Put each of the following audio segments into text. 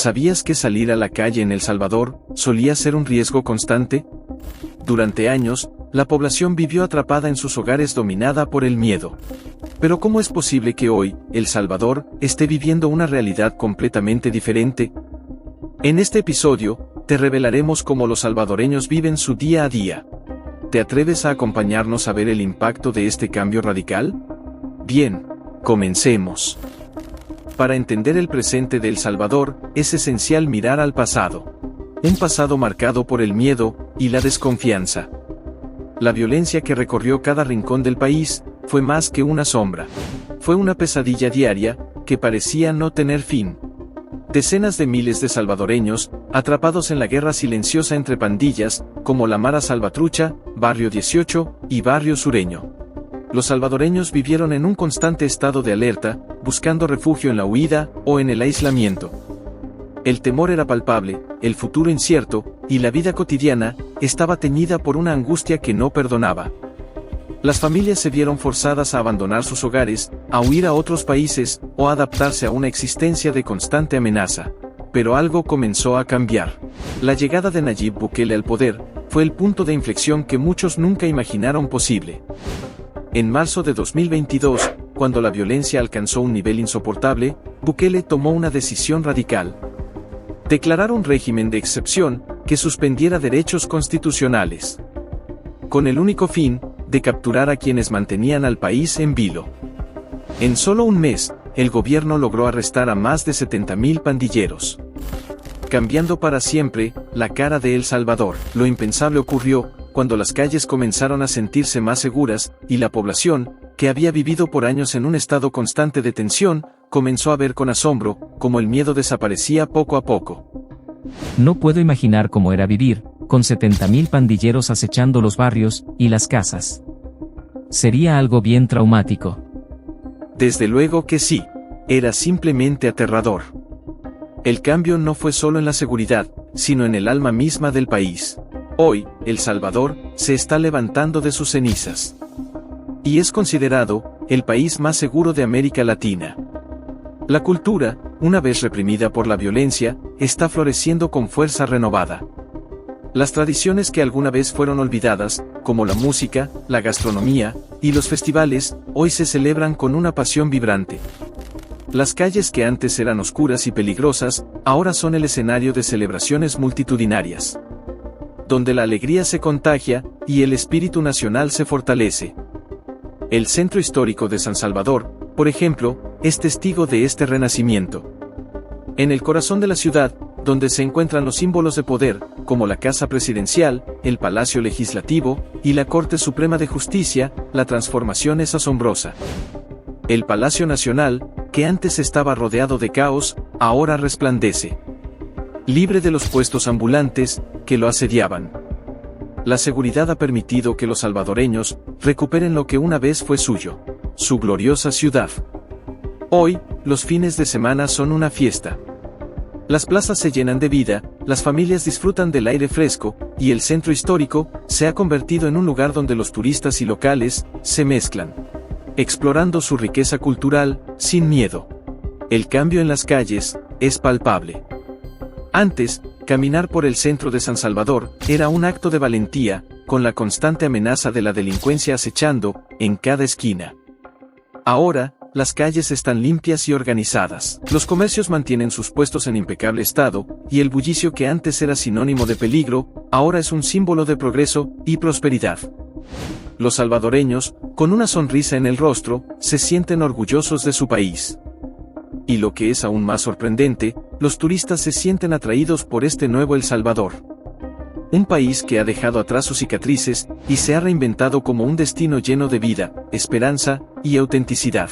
¿Sabías que salir a la calle en El Salvador solía ser un riesgo constante? Durante años, la población vivió atrapada en sus hogares dominada por el miedo. Pero ¿cómo es posible que hoy, El Salvador, esté viviendo una realidad completamente diferente? En este episodio, te revelaremos cómo los salvadoreños viven su día a día. ¿Te atreves a acompañarnos a ver el impacto de este cambio radical? Bien, comencemos. Para entender el presente de El Salvador, es esencial mirar al pasado. Un pasado marcado por el miedo y la desconfianza. La violencia que recorrió cada rincón del país fue más que una sombra. Fue una pesadilla diaria que parecía no tener fin. Decenas de miles de salvadoreños, atrapados en la guerra silenciosa entre pandillas, como la Mara Salvatrucha, Barrio 18 y Barrio Sureño. Los salvadoreños vivieron en un constante estado de alerta, buscando refugio en la huida o en el aislamiento. El temor era palpable, el futuro incierto, y la vida cotidiana estaba teñida por una angustia que no perdonaba. Las familias se vieron forzadas a abandonar sus hogares, a huir a otros países, o a adaptarse a una existencia de constante amenaza. Pero algo comenzó a cambiar. La llegada de Nayib Bukele al poder fue el punto de inflexión que muchos nunca imaginaron posible. En marzo de 2022, cuando la violencia alcanzó un nivel insoportable, Bukele tomó una decisión radical. Declarar un régimen de excepción que suspendiera derechos constitucionales. Con el único fin de capturar a quienes mantenían al país en vilo. En solo un mes, el gobierno logró arrestar a más de 70.000 pandilleros. Cambiando para siempre la cara de El Salvador. Lo impensable ocurrió cuando las calles comenzaron a sentirse más seguras, y la población, que había vivido por años en un estado constante de tensión, comenzó a ver con asombro cómo el miedo desaparecía poco a poco. No puedo imaginar cómo era vivir, con 70.000 pandilleros acechando los barrios y las casas. Sería algo bien traumático. Desde luego que sí, era simplemente aterrador. El cambio no fue solo en la seguridad, sino en el alma misma del país. Hoy, El Salvador se está levantando de sus cenizas. Y es considerado el país más seguro de América Latina. La cultura, una vez reprimida por la violencia, está floreciendo con fuerza renovada. Las tradiciones que alguna vez fueron olvidadas, como la música, la gastronomía y los festivales, hoy se celebran con una pasión vibrante. Las calles que antes eran oscuras y peligrosas, ahora son el escenario de celebraciones multitudinarias, donde la alegría se contagia y el espíritu nacional se fortalece. El centro histórico de San Salvador, por ejemplo, es testigo de este renacimiento. En el corazón de la ciudad, donde se encuentran los símbolos de poder, como la Casa Presidencial, el Palacio Legislativo y la Corte Suprema de Justicia, la transformación es asombrosa. El Palacio Nacional, que antes estaba rodeado de caos, ahora resplandece. Libre de los puestos ambulantes que lo asediaban. La seguridad ha permitido que los salvadoreños recuperen lo que una vez fue suyo, su gloriosa ciudad. Hoy, los fines de semana son una fiesta. Las plazas se llenan de vida, las familias disfrutan del aire fresco, y el centro histórico se ha convertido en un lugar donde los turistas y locales se mezclan, explorando su riqueza cultural sin miedo. El cambio en las calles es palpable. Antes, caminar por el centro de San Salvador era un acto de valentía, con la constante amenaza de la delincuencia acechando en cada esquina. Ahora, las calles están limpias y organizadas. Los comercios mantienen sus puestos en impecable estado, y el bullicio que antes era sinónimo de peligro, ahora es un símbolo de progreso y prosperidad. Los salvadoreños, con una sonrisa en el rostro, se sienten orgullosos de su país. Y lo que es aún más sorprendente, los turistas se sienten atraídos por este nuevo El Salvador. Un país que ha dejado atrás sus cicatrices y se ha reinventado como un destino lleno de vida, esperanza y autenticidad.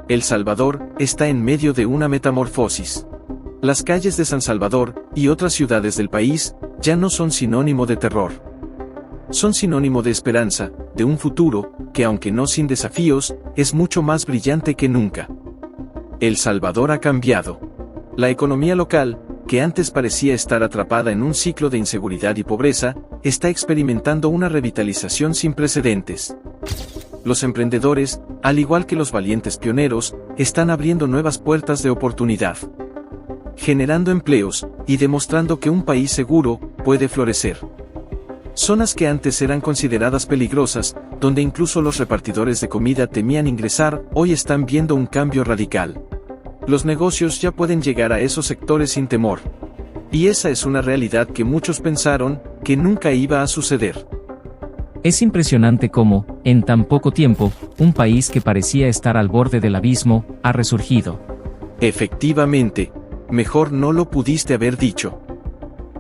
El Salvador está en medio de una metamorfosis. Las calles de San Salvador y otras ciudades del país ya no son sinónimo de terror. Son sinónimo de esperanza, de un futuro que, aunque no sin desafíos, es mucho más brillante que nunca. El Salvador ha cambiado. La economía local, que antes parecía estar atrapada en un ciclo de inseguridad y pobreza, está experimentando una revitalización sin precedentes. Los emprendedores, al igual que los valientes pioneros, están abriendo nuevas puertas de oportunidad. generando empleos y demostrando que un país seguro puede florecer. Zonas que antes eran consideradas peligrosas, donde incluso los repartidores de comida temían ingresar, hoy están viendo un cambio radical. Los negocios ya pueden llegar a esos sectores sin temor. Y esa es una realidad que muchos pensaron que nunca iba a suceder. Es impresionante cómo, en tan poco tiempo, un país que parecía estar al borde del abismo, ha resurgido. Efectivamente, mejor no lo pudiste haber dicho.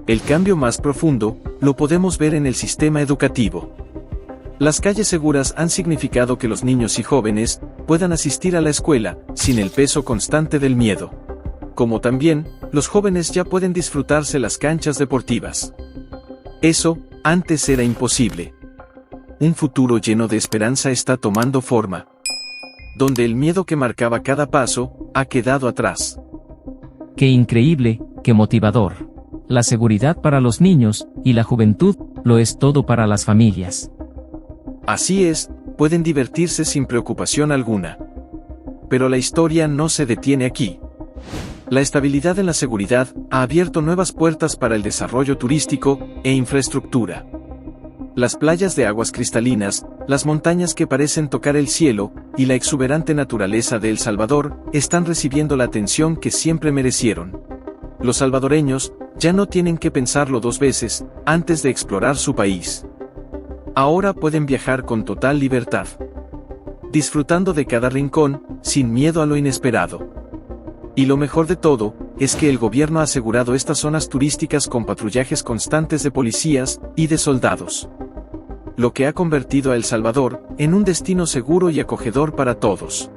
El cambio más profundo lo podemos ver en el sistema educativo. Las calles seguras han significado que los niños y jóvenes puedan asistir a la escuela sin el peso constante del miedo. Como también, los jóvenes ya pueden disfrutarse las canchas deportivas. Eso, antes era imposible. Un futuro lleno de esperanza está tomando forma, donde el miedo que marcaba cada paso ha quedado atrás. ¡Qué increíble, qué motivador! La seguridad para los niños y la juventud lo es todo para las familias. Así es, pueden divertirse sin preocupación alguna. Pero la historia no se detiene aquí. La estabilidad en la seguridad ha abierto nuevas puertas para el desarrollo turístico e infraestructura. Las playas de aguas cristalinas, las montañas que parecen tocar el cielo, y la exuberante naturaleza de El Salvador, están recibiendo la atención que siempre merecieron. Los salvadoreños ya no tienen que pensarlo dos veces antes de explorar su país. Ahora pueden viajar con total libertad, disfrutando de cada rincón, sin miedo a lo inesperado. Y lo mejor de todo, es que el gobierno ha asegurado estas zonas turísticas con patrullajes constantes de policías y de soldados. Lo que ha convertido a El Salvador en un destino seguro y acogedor para todos.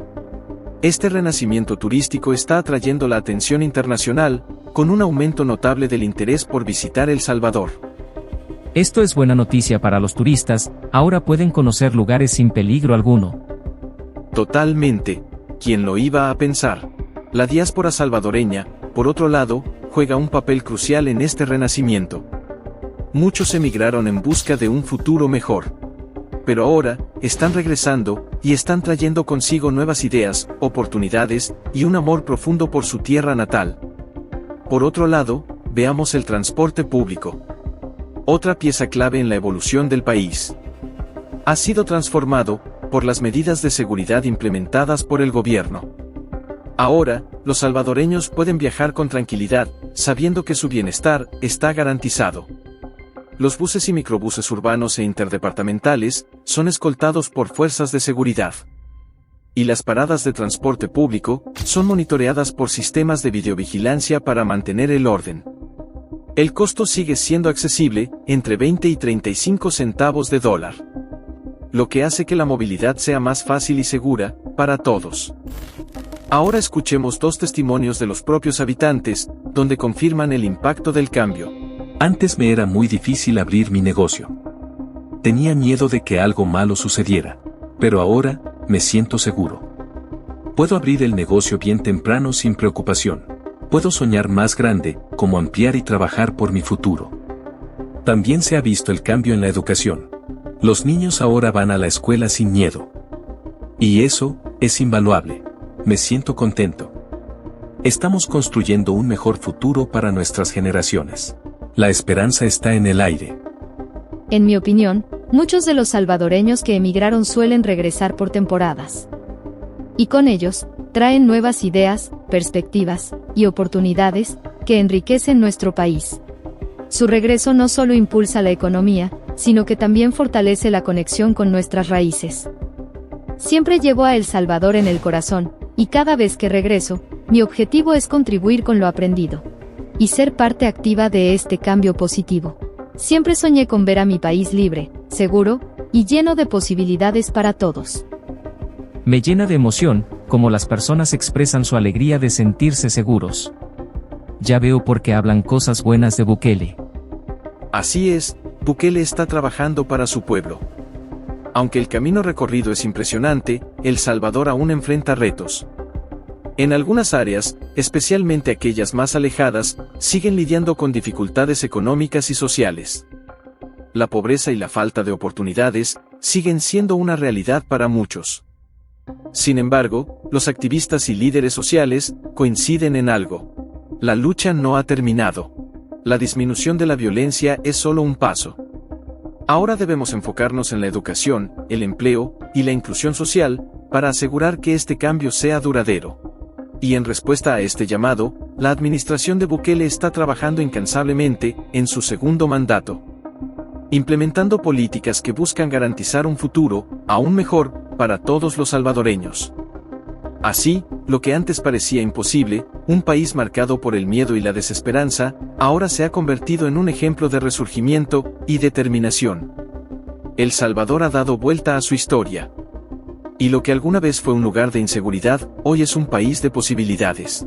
Este renacimiento turístico está atrayendo la atención internacional, con un aumento notable del interés por visitar El Salvador. Esto es buena noticia para los turistas, ahora pueden conocer lugares sin peligro alguno. Totalmente, ¿quién lo iba a pensar? La diáspora salvadoreña, por otro lado, juega un papel crucial en este renacimiento. Muchos emigraron en busca de un futuro mejor. Pero ahora, están regresando, y están trayendo consigo nuevas ideas, oportunidades, y un amor profundo por su tierra natal. Por otro lado, veamos el transporte público. Otra pieza clave en la evolución del país. Ha sido transformado por las medidas de seguridad implementadas por el gobierno. Ahora, los salvadoreños pueden viajar con tranquilidad, sabiendo que su bienestar está garantizado. Los buses y microbuses urbanos e interdepartamentales son escoltados por fuerzas de seguridad. Y las paradas de transporte público son monitoreadas por sistemas de videovigilancia para mantener el orden. El costo sigue siendo accesible, entre 20 y 35 centavos de dólar. Lo que hace que la movilidad sea más fácil y segura para todos. Ahora escuchemos dos testimonios de los propios habitantes, donde confirman el impacto del cambio. Antes me era muy difícil abrir mi negocio. Tenía miedo de que algo malo sucediera, pero ahora me siento seguro. Puedo abrir el negocio bien temprano sin preocupación. Puedo soñar más grande, como ampliar y trabajar por mi futuro. También se ha visto el cambio en la educación. Los niños ahora van a la escuela sin miedo. Y eso es invaluable. Me siento contento. Estamos construyendo un mejor futuro para nuestras generaciones. La esperanza está en el aire. En mi opinión, muchos de los salvadoreños que emigraron suelen regresar por temporadas. Y con ellos, traen nuevas ideas, perspectivas y oportunidades que enriquecen nuestro país. Su regreso no solo impulsa la economía, sino que también fortalece la conexión con nuestras raíces. Siempre llevo a El Salvador en el corazón, y cada vez que regreso, mi objetivo es contribuir con lo aprendido y ser parte activa de este cambio positivo. Siempre soñé con ver a mi país libre, seguro y lleno de posibilidades para todos. Me llena de emoción, como las personas expresan su alegría de sentirse seguros. Ya veo por qué hablan cosas buenas de Bukele. Así es, Bukele está trabajando para su pueblo. Aunque el camino recorrido es impresionante, El Salvador aún enfrenta retos. En algunas áreas, especialmente aquellas más alejadas, siguen lidiando con dificultades económicas y sociales. La pobreza y la falta de oportunidades siguen siendo una realidad para muchos. Sin embargo, los activistas y líderes sociales coinciden en algo. La lucha no ha terminado. La disminución de la violencia es solo un paso. Ahora debemos enfocarnos en la educación, el empleo y la inclusión social, para asegurar que este cambio sea duradero. Y en respuesta a este llamado, la administración de Bukele está trabajando incansablemente en su segundo mandato, implementando políticas que buscan garantizar un futuro aún mejor para todos los salvadoreños. Así, lo que antes parecía imposible, un país marcado por el miedo y la desesperanza, ahora se ha convertido en un ejemplo de resurgimiento y determinación. El Salvador ha dado vuelta a su historia. Y lo que alguna vez fue un lugar de inseguridad, hoy es un país de posibilidades.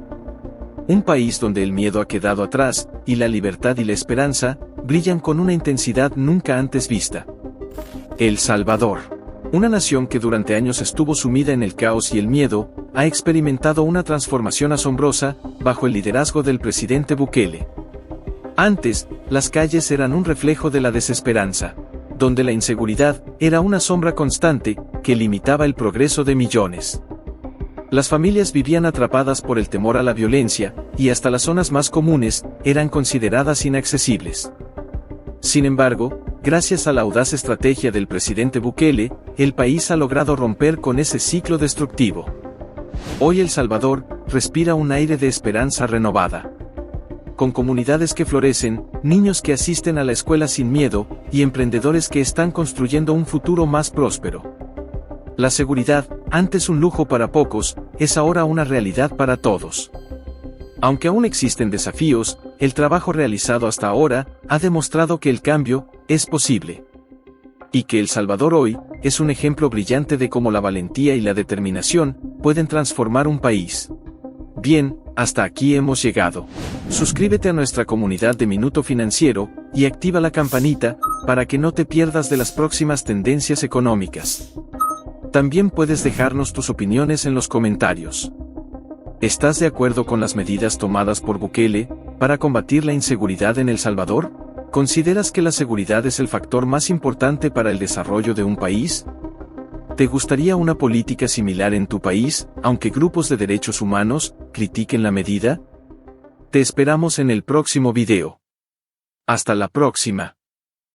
Un país donde el miedo ha quedado atrás, y la libertad y la esperanza brillan con una intensidad nunca antes vista. El Salvador, una nación que durante años estuvo sumida en el caos y el miedo, ha experimentado una transformación asombrosa bajo el liderazgo del presidente Bukele. Antes, las calles eran un reflejo de la desesperanza, donde la inseguridad era una sombra constante que limitaba el progreso de millones. Las familias vivían atrapadas por el temor a la violencia, y hasta las zonas más comunes eran consideradas inaccesibles. Sin embargo, gracias a la audaz estrategia del presidente Bukele, el país ha logrado romper con ese ciclo destructivo. Hoy El Salvador respira un aire de esperanza renovada. Con comunidades que florecen, niños que asisten a la escuela sin miedo, y emprendedores que están construyendo un futuro más próspero. La seguridad, antes un lujo para pocos, es ahora una realidad para todos. Aunque aún existen desafíos, el trabajo realizado hasta ahora ha demostrado que el cambio es posible. Y que El Salvador hoy es un ejemplo brillante de cómo la valentía y la determinación pueden transformar un país. Bien, hasta aquí hemos llegado. Suscríbete a nuestra comunidad de Minuto Financiero y activa la campanita para que no te pierdas de las próximas tendencias económicas. También puedes dejarnos tus opiniones en los comentarios. ¿Estás de acuerdo con las medidas tomadas por Bukele para combatir la inseguridad en El Salvador? ¿Consideras que la seguridad es el factor más importante para el desarrollo de un país? ¿Te gustaría una política similar en tu país, aunque grupos de derechos humanos critiquen la medida? Te esperamos en el próximo video. Hasta la próxima.